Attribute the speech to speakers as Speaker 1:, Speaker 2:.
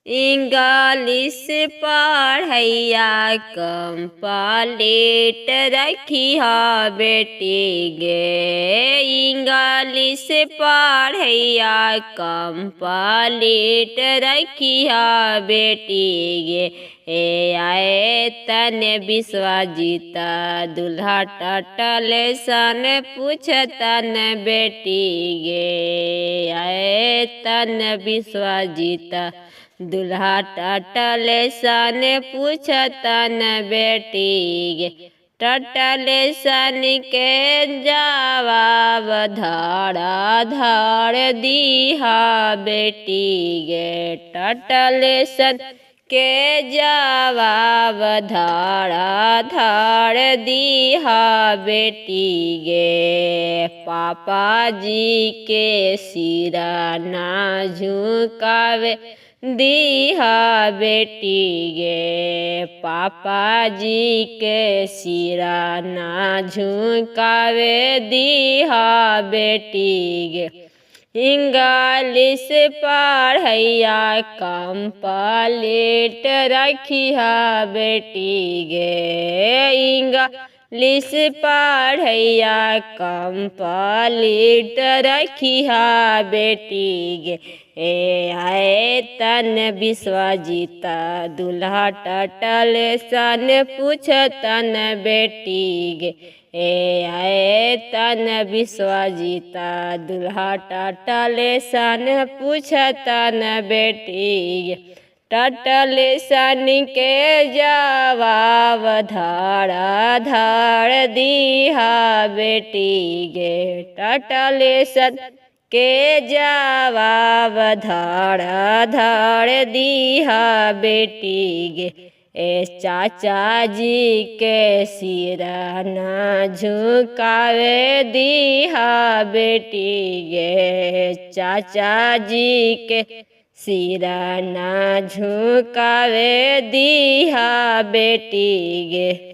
Speaker 1: English पढ़ैया complete रखिहा बेटी गे। English पढ़ैया complete रखिहा बेटी गे। आए तन विश्वजीता दूल्हा टटल सन पूछतन बेटी गे। आए तन विश्वजीता दूल्हा टटल सन पूछतन बेटी गे। टटल सन के जवाब धड़ा धड़ दीहा बेटी गे। टटल सन के जवाब धड़ा धड़ दीहा बेटी गे। पापा जी के सिरा ना झुकावे दीहा बेटी गे। पापा जी के सिरा ना झुकावे दीहा बेटी गे। इंग्लिश पढ़ैया कंप्लीट रखिहा बेटी गे। इंग्लिश पढ़ैया कंप्लीट रखिहा बेटी गे। आए तन विश्वजीता दूल्हा टटल सन पूछतन बेटी गे। आए तन विश्वजीता दूल्हा टटल सन पूछतन बेटी गे। टटल सन के जवाब धड़ा धड़ दीहा बेटी गे। टटल सन के जवाब धड़ा धड़ दीहा बेटी गे। चाचा जी के सिरा ना झुकावे दीहा बेटी गे। चाचा जी के सिरा ना झुकावे दीहा बेटी गे।